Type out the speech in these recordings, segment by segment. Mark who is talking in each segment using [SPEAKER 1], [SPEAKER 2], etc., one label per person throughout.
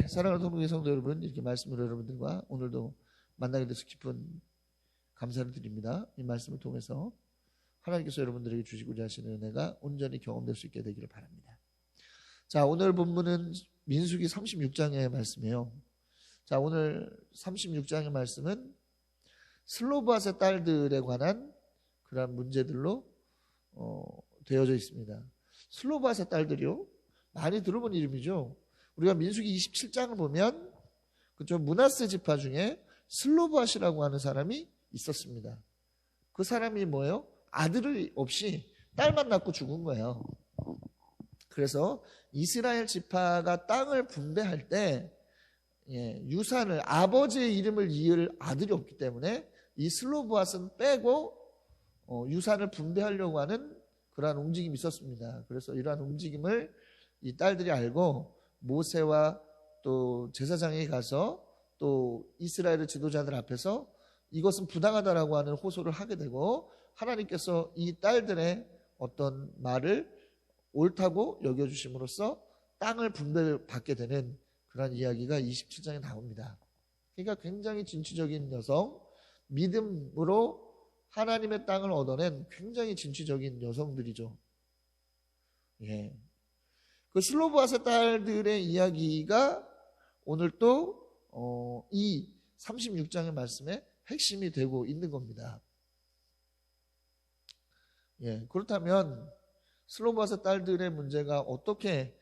[SPEAKER 1] 사랑하는 동국의 성도 여러분, 이렇게 말씀으로 여러분들과 오늘도 만나게 돼서 기쁜 감사를 드립니다. 이 말씀을 통해서 하나님께서 여러분들에게 주시고자 하시는 은혜가 온전히 경험될 수 있게 되기를 바랍니다. 자, 오늘 본문은 민수기 36장의 말씀이에요. 자, 오늘 36장의 말씀은 슬로바스의 딸들에 관한 그러한 문제들로 되어져 있습니다. 슬로바스의 딸들이요, 많이 들어본 이름이죠. 우리가 민수기 27장을 보면 그쪽 므낫세 지파 중에 슬로바스라고 하는 사람이 있었습니다. 그 사람이 뭐예요? 아들이 없이 딸만 낳고 죽은 거예요. 그래서 이스라엘 지파가 땅을 분배할 때 유산을, 아버지의 이름을 이을 아들이 없기 때문에 이 슬로바스는 빼고 유산을 분배하려고 하는 그러한 움직임이 있었습니다. 그래서 이러한 움직임을 이 딸들이 알고 모세와 또 제사장에게 가서 또 이스라엘의 지도자들 앞에서 이것은 부당하다라고 하는 호소를 하게 되고, 하나님께서 이 딸들의 어떤 말을 옳다고 여겨주심으로써 땅을 분배받게 되는 그런 이야기가 27장에 나옵니다. 그러니까 굉장히 진취적인 여성, 믿음으로 하나님의 땅을 얻어낸 굉장히 진취적인 여성들이죠. 그 슬로바스 딸들의 이야기가 오늘 또 이 36장의 말씀에 핵심이 되고 있는 겁니다. 그렇다면 슬로바스 딸들의 문제가 어떻게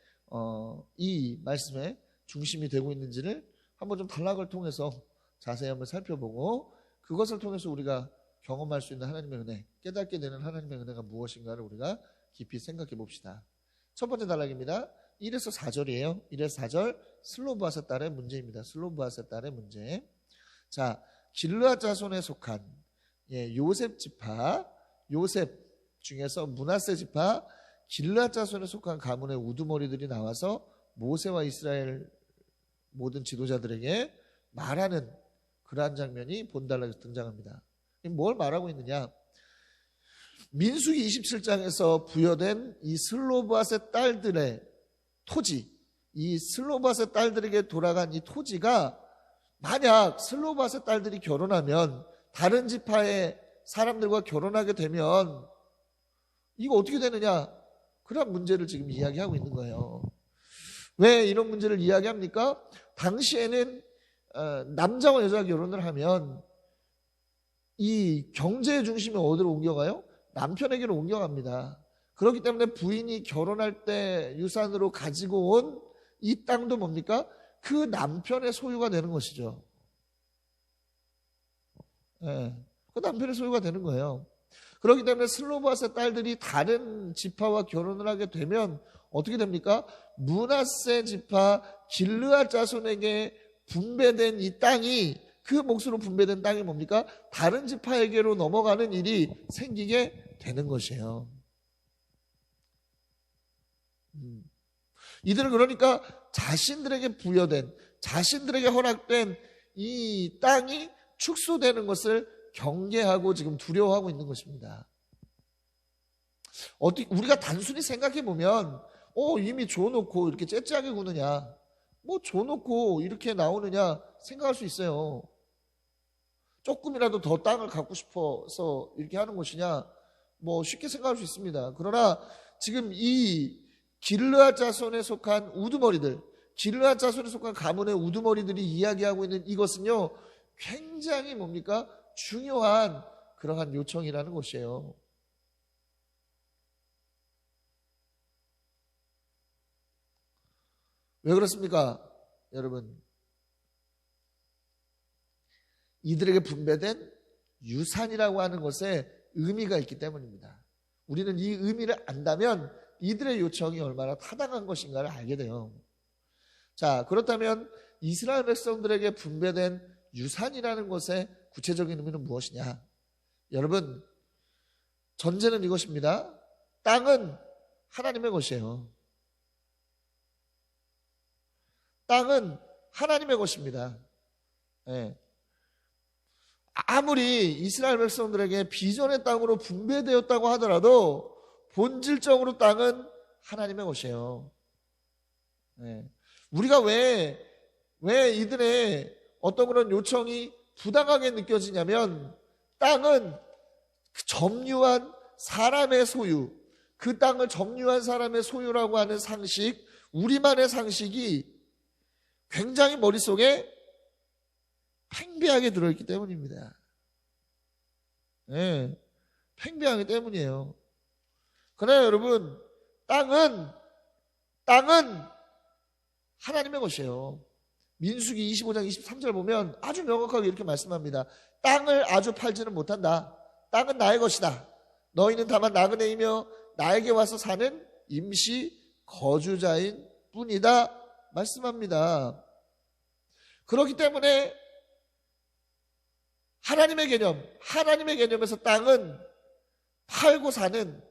[SPEAKER 1] 이 말씀의 중심이 되고 있는지를 한번 좀 단락을 통해서 자세히 한번 살펴보고, 그것을 통해서 우리가 경험할 수 있는 하나님의 은혜, 깨닫게 되는 하나님의 은혜가 무엇인가를 우리가 깊이 생각해 봅시다. 첫 번째 단락입니다. 1에서 4절이에요. 1에서 4절, 슬로바스 딸의 문제입니다. 슬로바스 딸의 문제. 자, 길르앗 자손에 속한 요셉 지파, 요셉 중에서 므낫세 지파, 길르앗 자손에 속한 가문의 우두머리들이 나와서 모세와 이스라엘 모든 지도자들에게 말하는 그러한 장면이 본단락에서 등장합니다. 뭘 말하고 있느냐? 민수기 27장에서 부여된 이 슬로바스의 딸들의 토지, 이 슬로바스의 딸들에게 돌아간 이 토지가 만약 슬로바스의 딸들이 결혼하면, 다른 지파의 사람들과 결혼하게 되면 이거 어떻게 되느냐? 그런 문제를 지금 이야기하고 있는 거예요. 왜 이런 문제를 이야기합니까? 당시에는 남자와 여자가 결혼을 하면 이 경제의 중심이 어디로 옮겨가요? 남편에게로 옮겨갑니다. 그렇기 때문에 부인이 결혼할 때 유산으로 가지고 온 이 땅도 뭡니까? 그 남편의 소유가 되는 것이죠. 그 남편의 소유가 되는 거예요. 그렇기 때문에 슬로바스 딸들이 다른 지파와 결혼을 하게 되면 어떻게 됩니까? 므낫세 지파 길르앗 자손에게 분배된 이 땅이, 그 몫으로 분배된 땅이 뭡니까? 다른 지파에게로 넘어가는 일이 생기게 되는 것이에요. 이들은 그러니까 자신들에게 부여된, 자신들에게 허락된 이 땅이 축소되는 것을 경계하고 지금 두려워하고 있는 것입니다. 우리가 단순히 생각해 보면 이미 줘놓고 이렇게 째째하게 구느냐, 뭐 줘놓고 이렇게 나오느냐 생각할 수 있어요. 조금이라도 더 땅을 갖고 싶어서 이렇게 하는 것이냐, 뭐 쉽게 생각할 수 있습니다. 그러나 지금 이 길르앗 자손에 속한 우두머리들, 길르앗 자손에 속한 가문의 우두머리들이 이야기하고 있는 이것은요, 굉장히 뭡니까? 중요한 그러한 요청이라는 것이에요. 왜 그렇습니까? 여러분, 이들에게 분배된 유산이라고 하는 것에 의미가 있기 때문입니다. 우리는 이 의미를 안다면 이들의 요청이 얼마나 타당한 것인가를 알게 돼요. 자, 그렇다면 이스라엘 백성들에게 분배된 유산이라는 것의 구체적인 의미는 무엇이냐? 여러분, 전제는 이것입니다. 땅은 하나님의 것이에요. 땅은 하나님의 것입니다. 아무리 이스라엘 백성들에게 비전의 땅으로 분배되었다고 하더라도 본질적으로 땅은 하나님의 것이에요. 우리가 왜 왜 이들의 어떤 그런 요청이 부당하게 느껴지냐면, 땅은 점유한 사람의 소유, 그 땅을 점유한 사람의 소유라고 하는 상식, 우리만의 상식이 굉장히 머릿속에 팽배하게 들어있기 때문입니다. 네, 팽배하기 때문이에요. 그러나 여러분, 땅은 하나님의 것이에요. 민수기 25장 23절 보면 아주 명확하게 이렇게 말씀합니다. 땅을 아주 팔지는 못한다. 땅은 나의 것이다. 너희는 다만 나그네이며 나에게 와서 사는 임시 거주자인 뿐이다 말씀합니다. 그렇기 때문에 하나님의 개념에서 땅은 팔고 사는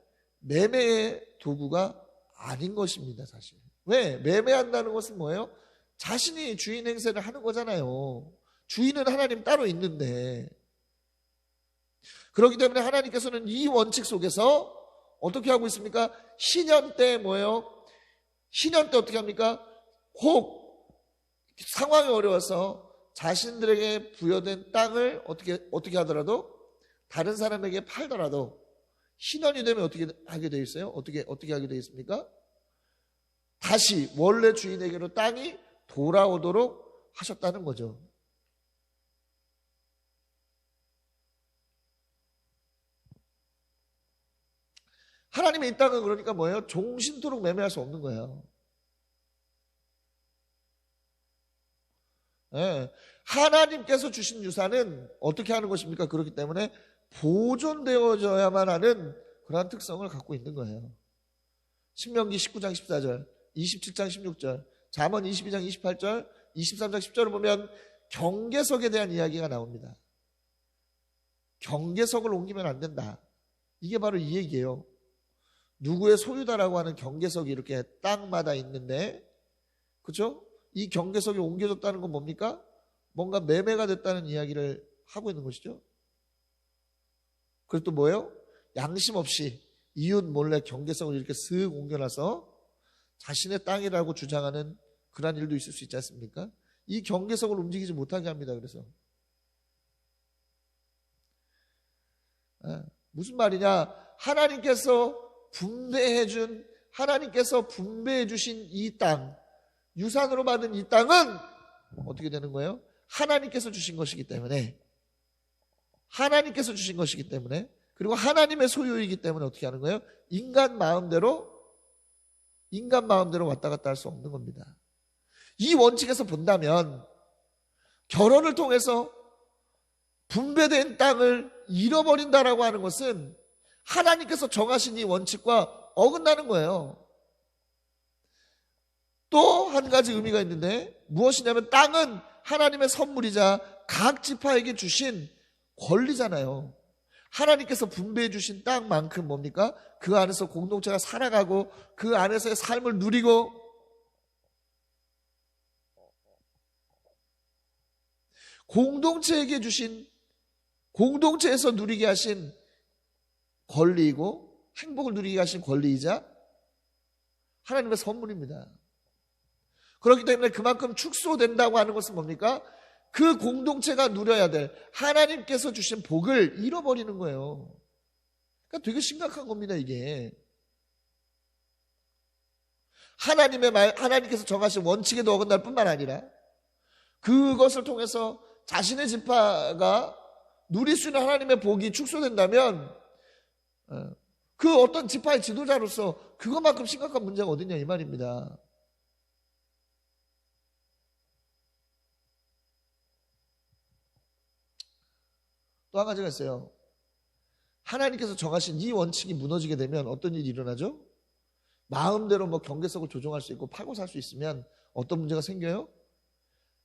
[SPEAKER 1] 매매의 도구가 아닌 것입니다, 사실. 왜? 매매한다는 것은 뭐예요? 자신이 주인 행세를 하는 거잖아요. 주인은 하나님 따로 있는데. 그렇기 때문에 하나님께서는 이 원칙 속에서 어떻게 하고 있습니까? 신년 때 뭐예요? 신년 때 어떻게 합니까? 혹 상황이 어려워서 자신들에게 부여된 땅을 어떻게 하더라도 다른 사람에게 팔더라도 신년이 되면 어떻게 하게 되어 있어요? 어떻게 하게 되어 있습니까? 다시 원래 주인에게로 땅이 돌아오도록 하셨다는 거죠. 하나님의 이 땅은 그러니까 뭐예요? 종신토록 매매할 수 없는 거예요. 네. 하나님께서 주신 유산은 어떻게 하는 것입니까? 그렇기 때문에 보존되어져야만 하는 그러한 특성을 갖고 있는 거예요. 신명기 19장 14절, 27장 16절, 잠언 22장 28절, 23장 10절을 보면 경계석에 대한 이야기가 나옵니다. 경계석을 옮기면 안 된다. 이게 바로 이 얘기예요. 누구의 소유다라고 하는 경계석이 이렇게 땅마다 있는데, 그렇죠? 이 경계석이 옮겨졌다는 건 뭡니까? 뭔가 매매가 됐다는 이야기를 하고 있는 것이죠. 그리고 또 뭐예요? 양심 없이 이웃 몰래 경계석을 이렇게 쓱 옮겨놔서 자신의 땅이라고 주장하는 그런 일도 있을 수 있지 않습니까? 이 경계석을 움직이지 못하게 합니다. 그래서 무슨 말이냐? 하나님께서 분배해 주신 이 땅, 유산으로 받은 이 땅은 어떻게 되는 거예요? 하나님께서 주신 것이기 때문에, 그리고 하나님의 소유이기 때문에 어떻게 하는 거예요? 인간 마음대로 왔다 갔다 할 수 없는 겁니다. 이 원칙에서 본다면 결혼을 통해서 분배된 땅을 잃어버린다라고 하는 것은 하나님께서 정하신 이 원칙과 어긋나는 거예요. 또 한 가지 의미가 있는데 무엇이냐면 땅은 하나님의 선물이자 각 지파에게 주신 권리잖아요. 하나님께서 분배해 주신 땅만큼 뭡니까? 그 안에서 공동체가 살아가고 그 안에서의 삶을 누리고 공동체에게 주신, 공동체에서 누리게 하신 권리이고 행복을 누리게 하신 권리이자 하나님의 선물입니다. 그렇기 때문에 그만큼 축소된다고 하는 것은 뭡니까? 그 공동체가 누려야 될 하나님께서 주신 복을 잃어버리는 거예요. 그러니까 되게 심각한 겁니다, 이게. 하나님께서 정하신 원칙에도 어긋날 뿐만 아니라 그것을 통해서 자신의 지파가 누릴 수 있는 하나님의 복이 축소된다면 그 어떤 지파의 지도자로서 그것만큼 심각한 문제가 어딨냐 이 말입니다. 또 한 가지가 있어요. 하나님께서 정하신 이 원칙이 무너지게 되면 어떤 일이 일어나죠? 마음대로 뭐 경계석을 조정할 수 있고 팔고 살 수 있으면 어떤 문제가 생겨요?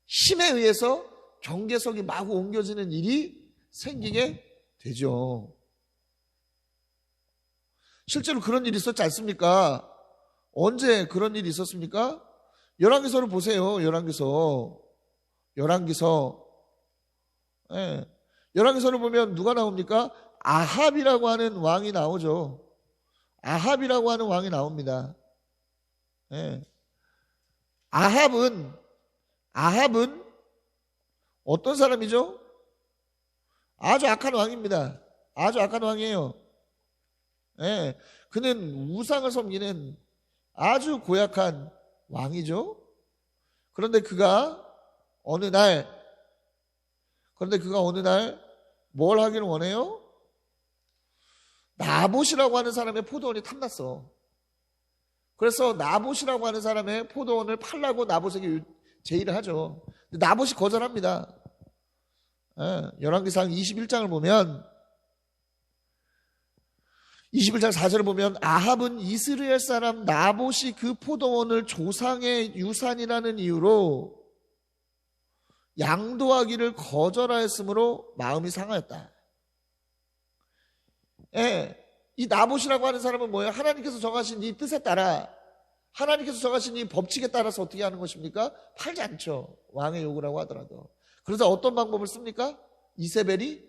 [SPEAKER 1] 힘에 의해서 경계석이 마구 옮겨지는 일이 생기게 되죠. 실제로 그런 일이 있었지 않습니까? 언제 그런 일이 있었습니까? 열왕기서를 보세요. 열왕기서. 예. 열왕기서를 보면 누가 나옵니까? 아합이라고 하는 왕이 나오죠. 아합이라고 하는 왕이 나옵니다. 예. 아합은 아합은 어떤 사람이죠? 아주 악한 왕입니다. 아주 악한 왕이에요. 예, 그는 우상을 섬기는 아주 고약한 왕이죠. 그런데 그가 어느 날 뭘 하기를 원해요? 나봇이라고 하는 사람의 포도원이 탐났어. 그래서 나봇이라고 하는 사람의 포도원을 팔라고 나봇에게 제의를 하죠. 근데 나봇이 거절합니다. 열왕기상 21장을 보면 21장 4절을 보면 아합은 이스라엘 사람 나봇이 그 포도원을 조상의 유산이라는 이유로 양도하기를 거절하였으므로 마음이 상하였다. 이 나봇이라고 하는 사람은 뭐예요? 하나님께서 정하신 이 뜻에 따라, 하나님께서 정하신 이 법칙에 따라서 어떻게 하는 것입니까? 팔지 않죠. 왕의 요구라고 하더라도. 그래서 어떤 방법을 씁니까? 이세벨이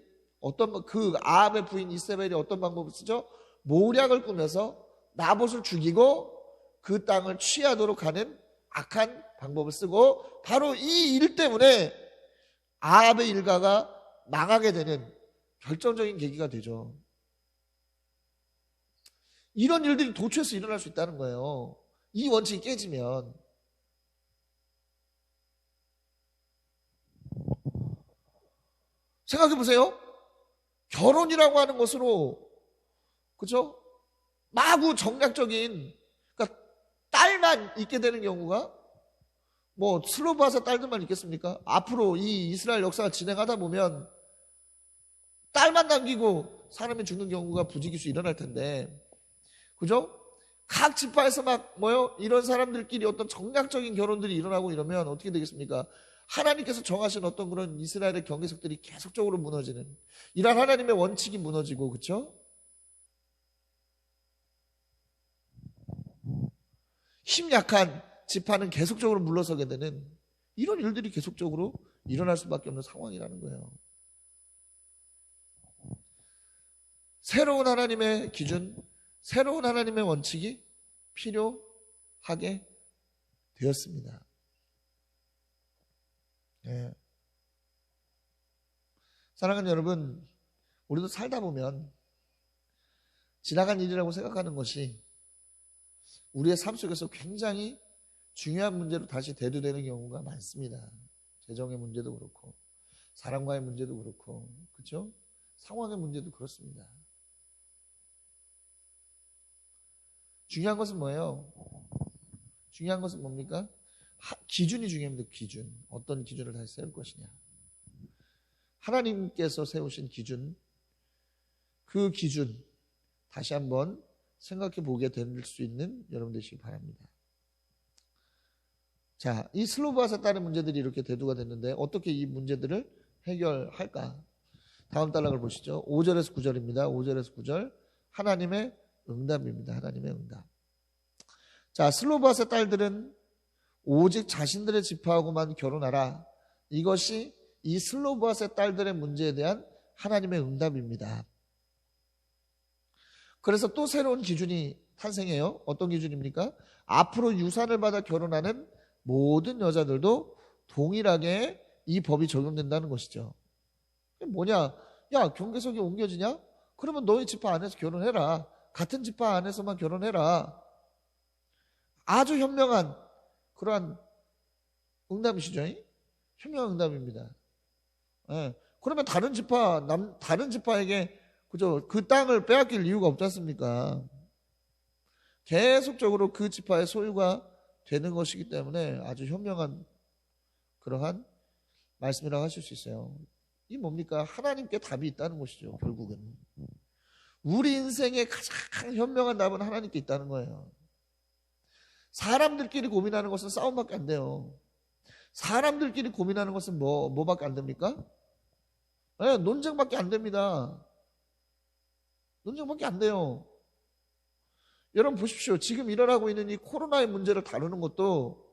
[SPEAKER 1] 그 아합의 부인 이세벨이 어떤 방법을 쓰죠? 모략을 꾸며서 나봇을 죽이고 그 땅을 취하도록 하는 악한 방법을 쓰고, 바로 이 일 때문에 아합의 일가가 망하게 되는 결정적인 계기가 되죠. 이런 일들이 도처에서 일어날 수 있다는 거예요. 이 원칙이 깨지면. 생각해 보세요. 결혼이라고 하는 것으로, 그죠? 마구 정략적인, 그러니까 딸만 있게 되는 경우가, 뭐 슬로바사 딸들만 있겠습니까? 앞으로 이 이스라엘 역사가 진행하다 보면 딸만 남기고 사람이 죽는 경우가 부지기수 일어날 텐데, 그죠? 각 지파에서 막 이런 사람들끼리 어떤 정략적인 결혼들이 일어나고 이러면 어떻게 되겠습니까? 하나님께서 정하신 어떤 그런 이스라엘의 경계석들이 계속적으로 무너지는, 이런 하나님의 원칙이 무너지고, 그렇죠? 힘 약한 지파는 계속적으로 물러서게 되는 이런 일들이 계속적으로 일어날 수밖에 없는 상황이라는 거예요. 새로운 하나님의 기준, 새로운 하나님의 원칙이 필요하게 되었습니다. 예. 사랑하는 여러분, 우리도 살다 보면 지나간 일이라고 생각하는 것이 우리의 삶 속에서 굉장히 중요한 문제로 다시 대두되는 경우가 많습니다. 재정의 문제도 그렇고, 사람과의 문제도 그렇고, 그렇죠? 상황의 문제도 그렇습니다. 중요한 것은 뭐예요? 중요한 것은 뭡니까? 기준이 중요합니다. 기준. 어떤 기준을 다시 세울 것이냐. 하나님께서 세우신 기준, 그 기준 다시 한번 생각해 보게 될 수 있는 여러분 되시기 바랍니다. 자, 이 슬로바사 딸의 문제들이 이렇게 대두가 됐는데 어떻게 이 문제들을 해결할까? 다음 단락을 보시죠. 5절에서 9절입니다. 5절에서 9절. 하나님의 응답입니다. 하나님의 응답. 자, 슬로바사 딸들은 오직 자신들의 지파하고만 결혼하라. 이것이 이 슬로바사 딸들의 문제에 대한 하나님의 응답입니다. 그래서 또 새로운 기준이 탄생해요. 어떤 기준입니까? 앞으로 유산을 받아 결혼하는 모든 여자들도 동일하게 이 법이 적용된다는 것이죠. 뭐냐? 야, 경계석이 옮겨지냐? 그러면 너희 지파 안에서 결혼해라. 같은 지파 안에서만 결혼해라. 아주 현명한 그러한 응답이시죠? 현명한 응답입니다. 예. 그러면 다른 지파에게 그죠? 그 땅을 빼앗길 이유가 없지 않습니까? 계속적으로 그 지파의 소유가 되는 것이기 때문에 아주 현명한 그러한 말씀이라고 하실 수 있어요. 이 뭡니까? 하나님께 답이 있다는 것이죠. 결국은 우리 인생의 가장 현명한 답은 하나님께 있다는 거예요. 사람들끼리 고민하는 것은 싸움밖에 안 돼요. 사람들끼리 고민하는 것은 뭐밖에 안 됩니까? 네, 논쟁밖에 안 됩니다. 논쟁밖에 안 돼요. 여러분 보십시오. 지금 일어나고 있는 이 코로나의 문제를 다루는 것도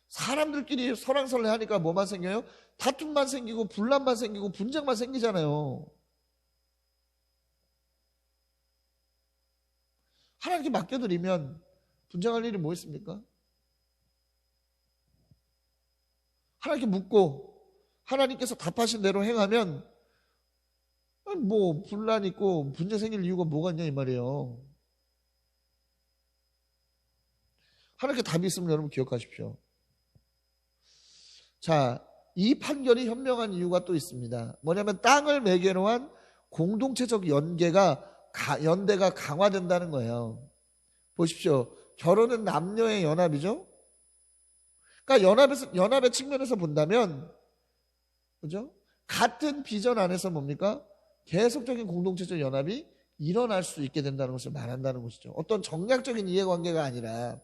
[SPEAKER 1] 사람들끼리 설왕설래하니까 뭐만 생겨요? 다툼만 생기고 분란만 생기고 분쟁만 생기잖아요. 하나님께 맡겨드리면 분쟁할 일이 뭐 있습니까? 하나님께 묻고 하나님께서 답하신 대로 행하면 뭐 분란 있고 분쟁 생길 이유가 뭐가 있냐 이 말이에요. 하나님께 답이 있으면 여러분 기억하십시오. 자, 이 판결이 현명한 이유가 또 있습니다. 뭐냐면 땅을 매개로 한 공동체적 연대가 강화된다는 거예요. 보십시오. 결혼은 남녀의 연합이죠. 그러니까 연합의 측면에서 본다면, 그죠? 같은 비전 안에서 뭡니까? 계속적인 공동체적 연합이 일어날 수 있게 된다는 것을 말한다는 것이죠. 어떤 정략적인 이해관계가 아니라.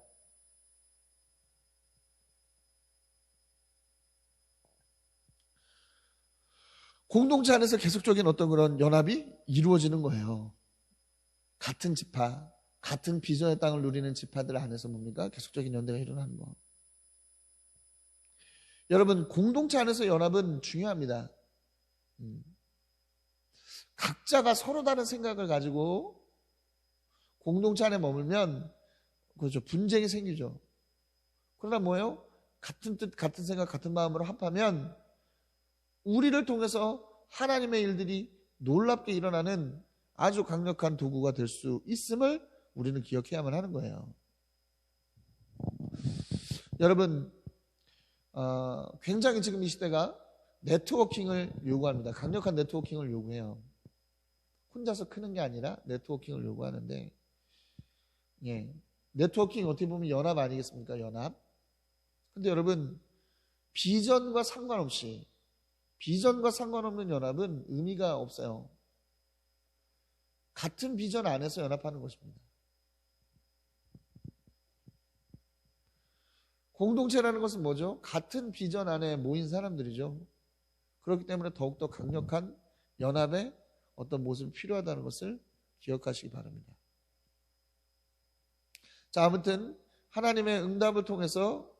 [SPEAKER 1] 공동체 안에서 계속적인 어떤 그런 연합이 이루어지는 거예요. 같은 지파, 같은 비전의 땅을 누리는 지파들 안에서 뭡니까? 계속적인 연대가 일어나는 거. 여러분, 공동체 안에서 연합은 중요합니다. 각자가 서로 다른 생각을 가지고 공동체 안에 머물면 그렇죠. 분쟁이 생기죠. 그러나 뭐예요? 같은 뜻, 같은 생각, 같은 마음으로 합하면 우리를 통해서 하나님의 일들이 놀랍게 일어나는 아주 강력한 도구가 될 수 있음을 우리는 기억해야만 하는 거예요. 여러분, 굉장히 지금 이 시대가 네트워킹을 요구합니다. 강력한 네트워킹을 요구해요. 혼자서 크는 게 아니라 네트워킹을 요구하는데, 예, 네트워킹 어떻게 보면 연합 아니겠습니까? 연합. 근데 여러분, 비전과 상관없는 연합은 의미가 없어요. 같은 비전 안에서 연합하는 것입니다. 공동체라는 것은 뭐죠? 같은 비전 안에 모인 사람들이죠. 그렇기 때문에 더욱더 강력한 연합의 어떤 모습이 필요하다는 것을 기억하시기 바랍니다. 자, 아무튼 하나님의 응답을 통해서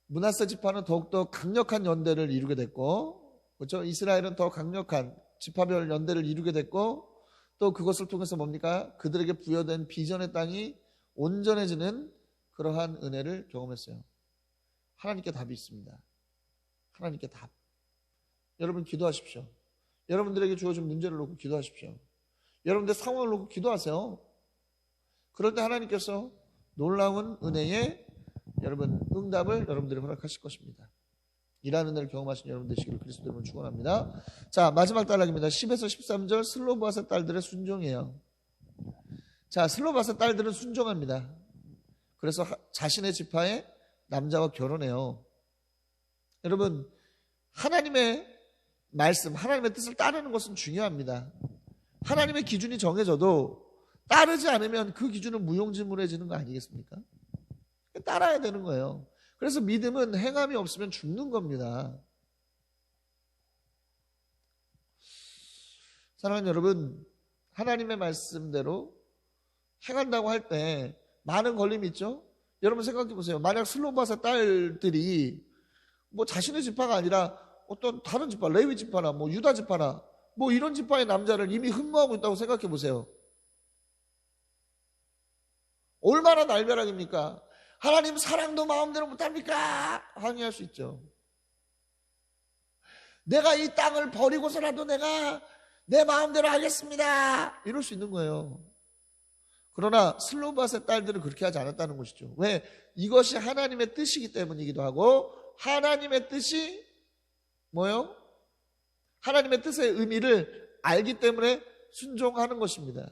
[SPEAKER 1] 므낫세 지파는 더욱더 강력한 연대를 이루게 됐고, 그렇죠? 이스라엘은 더 강력한 지파별 연대를 이루게 됐고, 또 그것을 통해서 뭡니까? 그들에게 부여된 비전의 땅이 온전해지는 그러한 은혜를 경험했어요. 하나님께 답이 있습니다. 하나님께 답. 여러분 기도하십시오. 여러분들에게 주어진 문제를 놓고 기도하십시오. 여러분들 상황을 놓고 기도하세요. 그럴 때 하나님께서 놀라운 은혜의 여러분 응답을 여러분들이 허락하실 것입니다. 이라는 은혜를 경험하신 여러분 되시기를 그리스도 이름으로 축원합니다. 자, 마지막 단락입니다. 10에서 13절 슬로바세 딸들의 순종이에요. 자, 슬로바세 딸들은 순종합니다. 그래서 자신의 지파의 남자와 결혼해요. 여러분, 하나님의 말씀, 하나님의 뜻을 따르는 것은 중요합니다. 하나님의 기준이 정해져도 따르지 않으면 그 기준은 무용지물해지는 거 아니겠습니까? 따라야 되는 거예요. 그래서 믿음은 행함이 없으면 죽는 겁니다. 사랑하는 여러분, 하나님의 말씀대로 행한다고 할 때 많은 걸림이 있죠? 여러분 생각해 보세요. 만약 슬로바세 딸들이 뭐 자신의 지파가 아니라 어떤 다른 지파, 레위 지파나 뭐 유다 지파나 뭐 이런 지파의 남자를 이미 흠모하고 있다고 생각해 보세요. 얼마나 날벼락입니까? 하나님 사랑도 마음대로 못합니까? 항의할 수 있죠. 내가 이 땅을 버리고서라도 내가 내 마음대로 하겠습니다. 이럴 수 있는 거예요. 그러나 슬로바세 딸들은 그렇게 하지 않았다는 것이죠. 왜? 이것이 하나님의 뜻이기 때문이기도 하고 하나님의 뜻이 뭐요? 하나님의 뜻의 의미를 알기 때문에 순종하는 것입니다.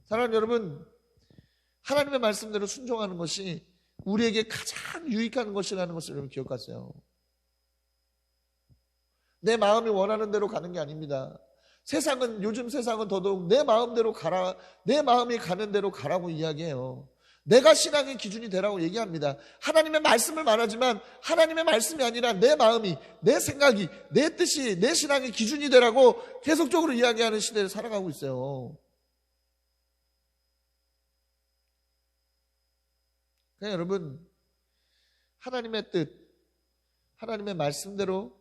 [SPEAKER 1] 사랑하는 여러분, 하나님의 말씀대로 순종하는 것이 우리에게 가장 유익한 것이라는 것을 여러분 기억하세요. 내 마음이 원하는 대로 가는 게 아닙니다. 요즘 세상은 더더욱 내 마음대로 가라, 내 마음이 가는 대로 가라고 이야기해요. 내가 신앙의 기준이 되라고 얘기합니다. 하나님의 말씀을 말하지만 하나님의 말씀이 아니라 내 마음이, 내 생각이, 내 뜻이 내 신앙의 기준이 되라고 계속적으로 이야기하는 시대를 살아가고 있어요. 그러니까 여러분, 하나님의 뜻, 하나님의 말씀대로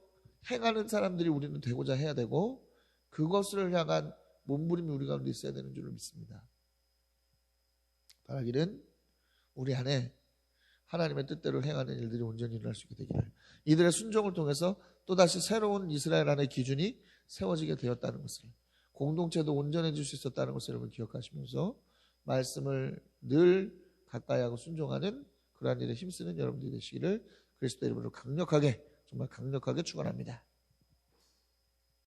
[SPEAKER 1] 행하는 사람들이 우리는 되고자 해야 되고 그것을 향한 몸부림이 우리 가운데 있어야 되는 줄을 믿습니다. 바라기는 우리 안에 하나님의 뜻대로 행하는 일들이 온전히 일어날 수 있게 되기를. 이들의 순종을 통해서 또다시 새로운 이스라엘 안의 기준이 세워지게 되었다는 것을, 공동체도 온전해질 수 있었다는 것을 여러분 기억하시면서 말씀을 늘 가까이 하고 순종하는 그러한 일에 힘쓰는 여러분들이 되시기를 그리스도 이름으로 강력하게, 정말 강력하게 축원합니다.